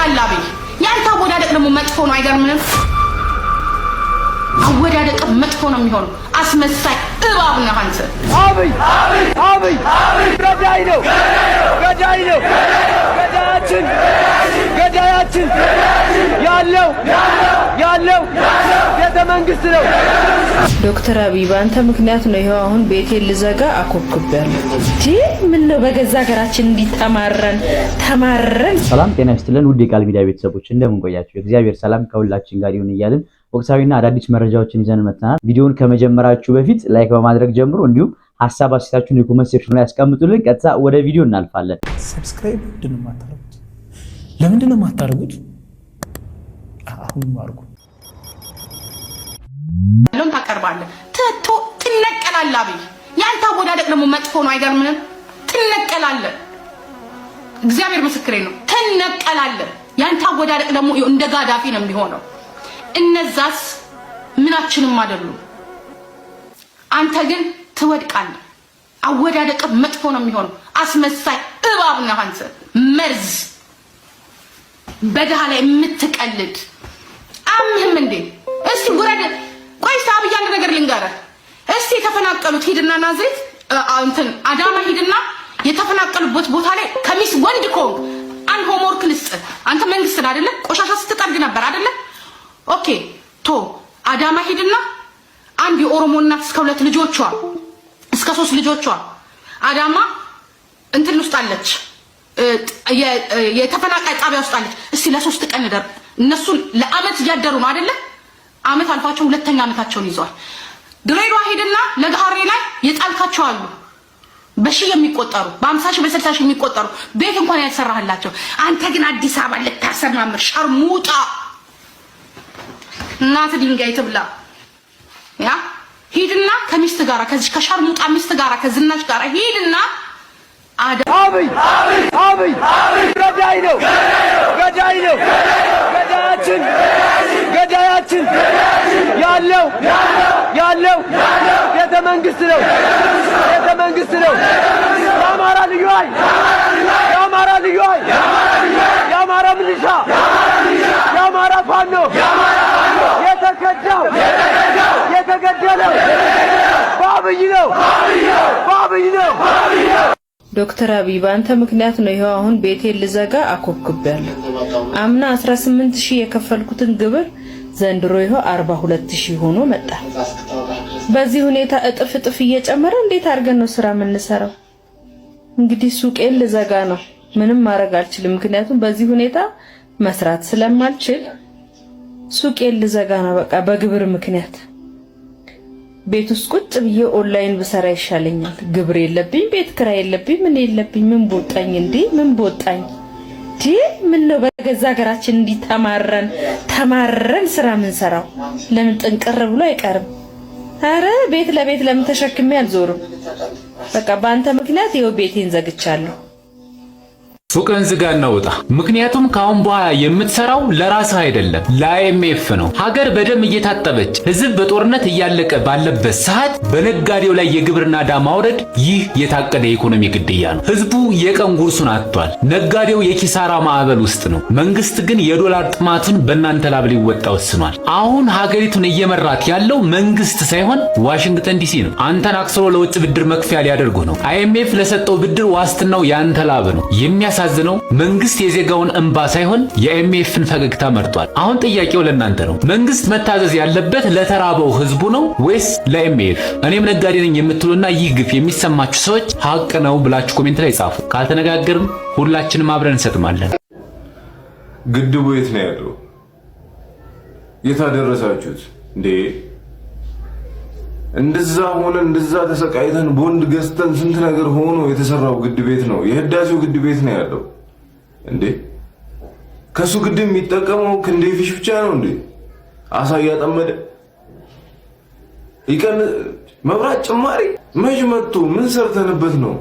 ትነቀላለህ አቤል። ያንተ አወዳደቅ ደግሞ መጥፎ ነው። አይገርምም? አወዳደቅ መጥፎ ነው የሚሆነው። አስመሳይ እባብ ነህ አንተ። አቤል ገዳይ ነው። ገዳያችን ያለው ቤተ መንግስት ነው። ዶክተር አብይ በአንተ ምክንያት ነው ይሄው አሁን ቤቴን ልዘጋ አኮብኩቤያለሁ። ምን ነው በገዛ ሀገራችን እንዲተማረን ተማረን። ሰላም ጤና ይስጥልን ውድ የቃል ሚዲያ ቤተሰቦች እንደምን ቆያችሁ? እግዚአብሔር ሰላም ከሁላችን ጋር ይሁን እያልን ወቅታዊና አዳዲስ መረጃዎችን ይዘን መጥተናል። ቪዲዮውን ከመጀመራችሁ በፊት ላይክ በማድረግ ጀምሩ። እንዲሁም ሐሳብ አስተያየታችሁን የኮሜንት ሴክሽን ላይ ያስቀምጡልን። ቀጥታ ወደ ቪዲዮ እናልፋለን። ሰብስክራይብ ለምንድን ነው የማታደርጉት? አሁን ማርጉ ለምን ታቀርባለህ? ትነቀላለህ አብይ። ያንተ አወዳደቅ ደግሞ መጥፎ ነው። አይገርምም? ትነቀላለህ። እግዚአብሔር ምስክሬ ነው። ትነቀላለህ። ያንተ አወዳደቅ ደግሞ እንደ ጋዳፊ ነው የሚሆነው። እነዛስ ምናችንም አይደሉም። አንተ ግን ትወድቃለህ። አወዳደቅ መጥፎ ነው የሚሆነው። አስመሳይ እባብ ነህ አንተ። መርዝ በደሃ ላይ የምትቀልድ አምህም እንዴ? እስቲ ጉረድ። ቆይስ አብይ አንድ ነገር ልንገርህ። እስቲ የተፈናቀሉት ሂድና ናዝሬት እንትን አዳማ ሂድና የተፈናቀሉበት ቦታ ላይ ከሚስ ወንድ ኮንክ አንድ ሆምወርክ ልስጥህ። አንተ መንግስት አይደለ? ቆሻሻ ስትጠርግ ነበር አይደለ? ኦኬ ቶ አዳማ ሂድና አንድ የኦሮሞ እናት እስከ 2 ልጆቿ እስከ 3 ልጆቿ አዳማ እንትን ውስጥ አለች፣ የተፈናቃይ ጣቢያ ውስጥ አለች። እስቲ ለ3 ቀን ደር እነሱ ለአመት እያደሩ ነው አይደለ? አመት አልፋቸው 2ኛ አመታቸውን ይዘዋል። ድሬዳዋ ሄድና ለጋሬ ላይ የጣልካቸው አሉ በሺህ የሚቆጠሩ በ50 ሺህ በ60 ሺህ የሚቆጠሩ ቤት እንኳን ያልሰራህላቸው። አንተ ግን አዲስ አበባ ልታሰማምር ሸርሙጣ እናት ድንጋይ ትብላ። ያ ሂድና ከሚስት ጋራ ከዚህ ከሸርሙጣ ሚስት ጋራ ከዝናሽ ጋራ ሂድና አብይ ገዳይ ነው። ገዳያችን ያለው ቤተ መንግስት ነው። የአማራ ልዩ ኃይል፣ የአማራ ሚሊሻ፣ የአማራ ፋኖ የተገደለው በአብይ ነው። ዶክተር አብይ በአንተ ምክንያት ነው ይሄው አሁን ቤቴን ልዘጋ አኮብኩቤያለሁ። አምና 18000 የከፈልኩትን ግብር ዘንድሮ ይሄው 42000 ሆኖ መጣ። በዚህ ሁኔታ እጥፍ እየጨመረ እንዴት አድርገን ነው ስራ የምንሰራው? እንግዲህ ሱቄን ልዘጋ ነው። ምንም ማድረግ አልችልም። ምክንያቱም በዚህ ሁኔታ መስራት ስለማልችል ሱቄን ልዘጋ ነው። በቃ በግብር ምክንያት ቤት ውስጥ ቁጭ ብዬ ኦንላይን ብሰራ ይሻለኛል። ግብር የለብኝ፣ ቤት ክራይ የለብኝ፣ ምን የለብኝ። ምን ቦጣኝ እንዴ? ምን ነው በገዛ ሀገራችን እንዲህ ተማረን ስራ ምን ሰራው? ለምን ጥንቅር ብሎ አይቀርም? አረ ቤት ለቤት ለምን ተሸክሜ አልዞርም? በቃ በአንተ ምክንያት ይኸው ቤቴን ዘግቻለሁ። ሱቅን ዝጋና ወጣ። ምክንያቱም ካሁን በኋላ የምትሰራው ለራስህ አይደለም ለአይኤምኤፍ ነው። ሀገር በደም እየታጠበች ህዝብ በጦርነት እያለቀ ባለበት ሰዓት በነጋዴው ላይ የግብርና ዕዳ ማውረድ ይህ የታቀደ የኢኮኖሚ ግድያ ነው። ህዝቡ የቀን ጉርሱን አጥቷል። ነጋዴው የኪሳራ ማዕበል ውስጥ ነው። መንግስት ግን የዶላር ጥማቱን በእናንተ ላብ ሊወጣ ወስኗል። አሁን ሀገሪቱን እየመራት ያለው መንግስት ሳይሆን ዋሽንግተን ዲሲ ነው። አንተን አክስሮ ለውጭ ብድር መክፈያ ሊያደርጉ ነው። አይኤምኤፍ ለሰጠው ብድር ዋስትናው ያንተ ላብ ነው። የሚያሳዝነው መንግስት የዜጋውን እንባ ሳይሆን የአይኤምኤፍን ፈገግታ መርጧል። አሁን ጥያቄው ለእናንተ ነው። መንግስት መታዘዝ ያለበት ለተራበው ህዝቡ ነው ወይስ ለአይኤምኤፍ? እኔም ነጋዴ ነኝ የምትሉና ይህ ግፍ የሚሰማችሁ ሰዎች ሀቅ ነው ብላችሁ ኮሜንት ላይ ጻፉ። ካልተነጋገርን ሁላችንም አብረን እንሰጥማለን። ግድቡ የት ነው ያለው? የታደረሳችሁት እንዴ? እንደዛ ሆነ እንደዛ ተሰቃይተን ቦንድ ገዝተን ስንት ነገር ሆኖ የተሰራው ግድብ ቤት ነው። የህዳሴው ግድብ ቤት ነው ያለው እንዴ? ከሱ ግድብ የሚጠቀመው ክንዴ ፊሽ ብቻ ነው እንዴ? አሳ እያጠመደ ይቀን መብራት ጭማሪ መች መጥቶ ምን ሰርተንበት ነው?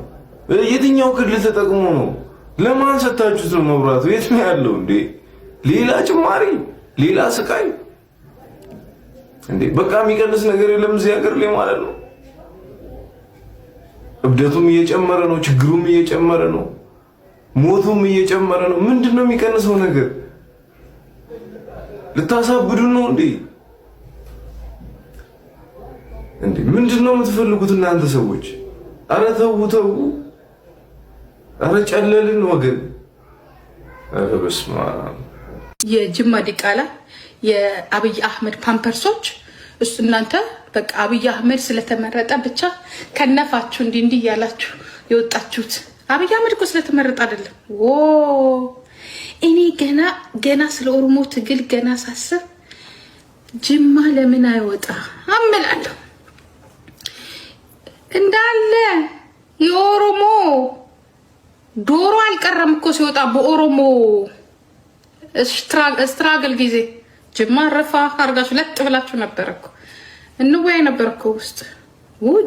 የትኛው ክልል ተጠቅሞ ነው? ለማን ሰጣችሁት ነው? መብራቱ የት ነው ያለው እንዴ? ሌላ ጭማሪ፣ ሌላ ስቃይ እንዴ? በቃ የሚቀንስ ነገር የለም እዚህ ሀገር ላይ ማለት ነው። እብደቱም እየጨመረ ነው፣ ችግሩም እየጨመረ ነው፣ ሞቱም እየጨመረ ነው። ምንድነው የሚቀንሰው ነገር? ልታሳብዱን ነው እንዴ? ምንድነው የምትፈልጉት እናንተ ሰዎች? አረ ተው ተው። አረ ጨለልን ወገን። አረ በስመ አብ። የጅማ ዲቃላ የአብይ አህመድ ፓምፐርሶች እሱ እናንተ በቃ አብይ አህመድ ስለተመረጠ ብቻ ከነፋችሁ እንዲህ ያላችሁ የወጣችሁት አብይ አህመድ እኮ ስለተመረጠ አይደለም። እኔ ገና ስለ ኦሮሞ ትግል ገና ሳስብ ጅማ ለምን አይወጣ አመላለሁ እንዳለ የኦሮሞ ዶሮ አልቀረም እኮ ሲወጣ በኦሮሞ ስትራግል ጊዜ ጅማ ረፋ አርጋችሁ ለጥ ብላችሁ ነበር እኮ እንወያይ ነበር እኮ ውስጥ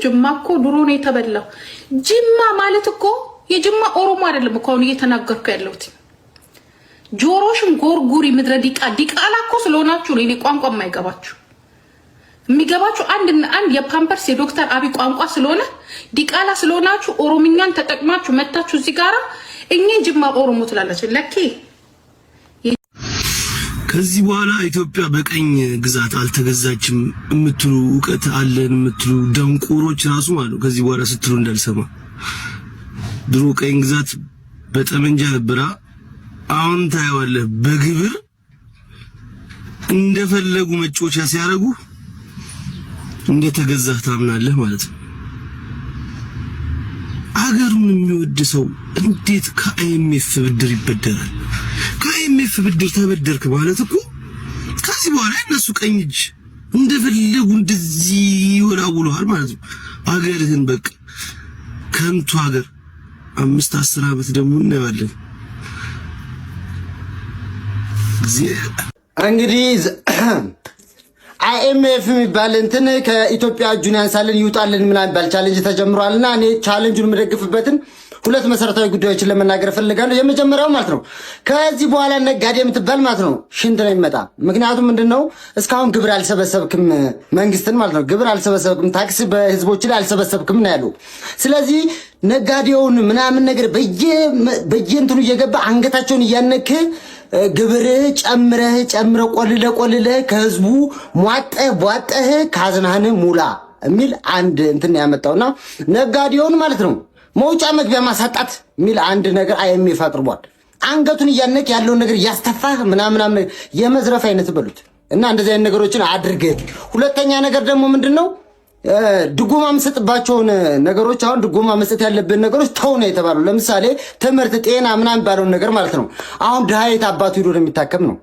ጅማ እኮ ድሮ ነው የተበላው። ጅማ ማለት እኮ የጅማ ኦሮሞ አይደለም እኮ አሁን እየተናገርኩ ያለሁት። ጆሮሽን ጎርጉሪ ምድረ ዲቃላ እኮ ስለሆናችሁ ነው እኔ ቋንቋ የማይገባችሁ። የሚገባችሁ አንድ የፓምፐርስ የዶክተር አብይ ቋንቋ ስለሆነ ዲቃላ ስለሆናችሁ ኦሮምኛን ተጠቅማችሁ መታችሁ እዚህ ጋራ እኛ ጅማ ኦሮሞ ትላላችሁ ለኬ። ከዚህ በኋላ ኢትዮጵያ በቀኝ ግዛት አልተገዛችም የምትሉ እውቀት አለን የምትሉ ደንቆሮች ራሱ ማለት ከዚህ በኋላ ስትሉ እንዳልሰማ። ድሮ ቀኝ ግዛት በጠመንጃ ነበራ፣ አሁን ታየዋለህ በግብር እንደፈለጉ መጮቻ ሲያረጉ እንደተገዛህ ታምናለህ ማለት ነው። አገሩን የሚወድ ሰው እንዴት ከአይኤምኤፍ ብድር ይበደራል? ከአይኤምኤፍ ብድር ተበደርክ ማለት እኮ ከዚህ በኋላ እነሱ ቀኝ እጅ እንደፈለጉ እንደዚህ ይወላውሉሃል ማለት ነው። አገርህን በቃ ከንቱ ሀገር 5-10 ዓመት ደግሞ እናያለን። እንግዲህ አይኤምኤፍ የሚባል እንትን ከኢትዮጵያ እጁን ያንሳልን ይውጣልን ምናምን የሚባል ቻሌንጅ ተጀምሯልና እኔ ቻሌንጁን የምደግፍበትን ሁለት መሰረታዊ ጉዳዮችን ለመናገር ፈልጋለሁ። የመጀመሪያው ማለት ነው ከዚህ በኋላ ነጋዴ የምትባል ማለት ነው ሽንት ነው የሚመጣ። ምክንያቱም ምንድነው እስካሁን ግብር አልሰበሰብክም፣ መንግስትን ማለት ነው ግብር አልሰበሰብክም፣ ታክስ በህዝቦች ላይ አልሰበሰብክም ነው ያለው። ስለዚህ ነጋዴውን ምናምን ነገር በየእንትኑ እየገባ አንገታቸውን እያነክ ግብር ጨምረህ ቆልለህ ከህዝቡ ሟጠህ ካዝናህን ሙላ የሚል አንድ እንትን ያመጣውና ነጋዴውን ማለት ነው መውጫ መግቢያ ማሳጣት የሚል አንድ ነገር አይኤምኤፍ አቅርቧል። አንገቱን እያነክ ያለውን ነገር ያስተፋህ ምናምን የመዝረፍ አይነት በሉት እና እንደዚህ አይነት ነገሮችን አድርግ። ሁለተኛ ነገር ደግሞ ምንድነው ድጎማ መስጠትባቸውን ነገሮች አሁን ድጎማ መስጠት ያለብን ነገሮች ተው ነው የተባለው። ለምሳሌ ትምህርት፣ ጤና ምናምን ባለው ነገር ማለት ነው። አሁን ድሃይት አባቱ ሄዶ ነው የሚታከም ነው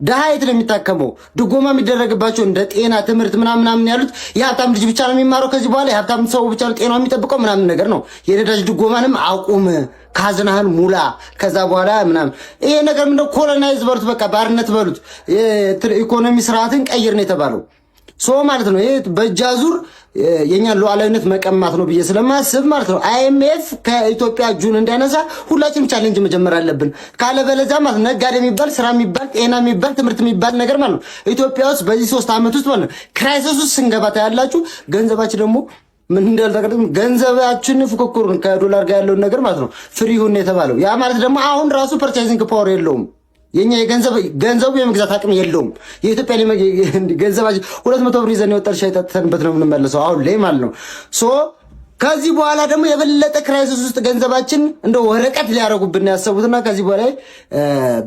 ድሃይት ነው የሚታከመው። ድጎማ የሚደረግባቸው እንደ ጤና፣ ትምህርት ምናምን ያሉት የሀብታም ልጅ ብቻ ነው የሚማረው። ከዚህ በኋላ የሀብታም ሰው ብቻ ነው ጤናው የሚጠብቀው ምናምን ነገር ነው። የነዳጅ ድጎማንም አቁም፣ ካዝናህን ሙላ። ከዛ በኋላ ምናምን ይሄ ነገር ምንድነው ኮሎናይዝ በሉት፣ በቃ ባርነት በሉት፣ ኢኮኖሚ ስርዓትን ቀይር ነው የተባለው። ሶ ማለት ነው ይሄ በእጃዙር የኛን ሉዓላዊነት መቀማት ነው ብዬ ስለማስብ ማለት ነው አይኤምኤፍ ከኢትዮጵያ እጁን እንዳይነሳ ሁላችንም ቻሌንጅ መጀመር አለብን። ካለበለዚያ ማለት ነጋዴ የሚባል ስራ የሚባል ጤና የሚባል ትምህርት የሚባል ነገር ማለት ነው ኢትዮጵያ ውስጥ በዚህ 3 ዓመት ውስጥ ማለት ነው ክራይሲስ ውስጥ ስንገባ ታያላችሁ። ገንዘባችን ደግሞ ምን እንዳልተቀደም ገንዘባችን ፉክክር ከዶላር ጋር ያለውን ነገር ማለት ነው ፍሪ ሆነ የተባለው ያ ማለት ደግሞ አሁን ራሱ ፐርቼዚንግ ፓወር የለውም። የኛ ገንዘቡ የመግዛት አቅም የለውም። የኢትዮጵያ ገንዘባችን 200 ብር ይዘን የወጣን ሻይ ጠጥተንበት ነው የምንመለሰው አሁን ላይ ማለት ነው። ሶ ከዚህ በኋላ ደግሞ የበለጠ ክራይሲስ ውስጥ ገንዘባችን እንደ ወረቀት ሊያረጉብን ያሰቡትና ከዚህ በላይ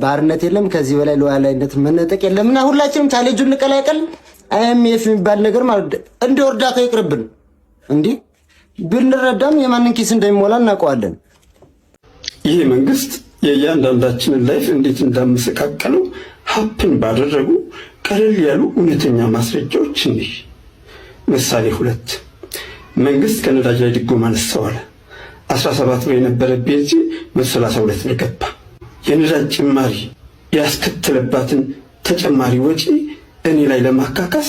ባርነት የለም፣ ከዚህ በላይ ሉዓላዊነት መነጠቅ የለምና ሁላችንም ቻሌንጁን እንቀላቀል። አይኤምኤፍ የሚባል ነገር ማለት እንደ እርዳታ ይቅርብን። እንዲህ ብንረዳም የማንን ኪስ እንደሚሞላ እናውቀዋለን። ይህ መንግስት የእያንዳንዳችንን ላይፍ እንዴት እንዳመሰቃቀሉ ሀፕን ባደረጉ ቀለል ያሉ እውነተኛ ማስረጃዎች እንዲህ። ምሳሌ 2 መንግስት ከነዳጅ ላይ ድጎማ አነሳዋል። 17 ብር የነበረ ቤንዚን 132 ብር ገባ። የነዳጅ ጭማሪ ያስከተለባትን ተጨማሪ ወጪ እኔ ላይ ለማካካስ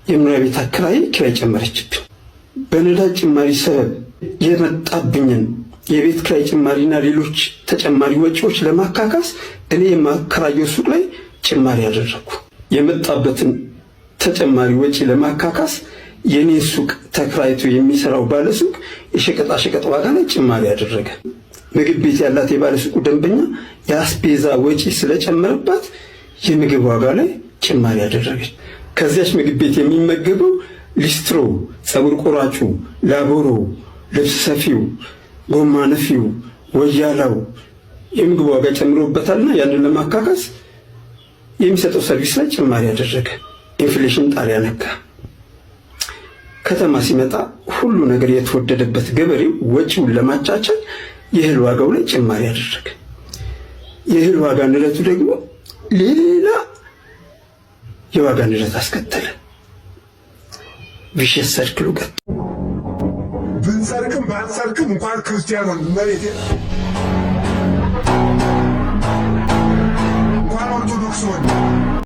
የመኖሪያ ቤት አከራይ ኪራይ ጨመረችብኝ። በነዳጅ ጭማሪ ሰበብ የመጣብኝን የቤት ኪራይ ጭማሪና ሌሎች ተጨማሪ ወጪዎች ለማካካስ እኔ የማከራየው ሱቅ ላይ ጭማሪ ያደረኩ። የመጣበትን ተጨማሪ ወጪ ለማካካስ የኔ ሱቅ ተከራይቶ የሚሰራው ባለሱቅ የሸቀጣሸቀጥ ዋጋ ላይ ጭማሪ ያደረገ። ምግብ ቤት ያላት የባለሱቁ ደንበኛ የአስቤዛ ወጪ ስለጨመረባት የምግብ ዋጋ ላይ ጭማሪ ያደረገች። ከዚያች ምግብ ቤት የሚመገበው ሊስትሮ፣ ፀጉር ቆራጩ፣ ላቦሮ፣ ልብስ ሰፊው፣ ጎማ ነፊው፣ ወያላው የምግብ ዋጋ ጨምሮበታልና ያንን ለማካካስ የሚሰጠው ሰርቪስ ላይ ጭማሪ ያደረገ። ኢንፍሌሽን ጣሪያ ነካ። ከተማ ሲመጣ ሁሉ ነገር የተወደደበት ገበሬው ወጪውን ለማቻቻል የእህል ዋጋው ላይ ጭማሪ ያደረገ። የእህል ዋጋ ንረቱ ደግሞ ሌላ የዋጋ ንረት አስከተለ። ቪሸስ ሰርክሉ ገባ። ብንሰርቅም ባንሰርቅም እንኳን ክርስቲያን መሬት እንኳን ኦርቶዶክስ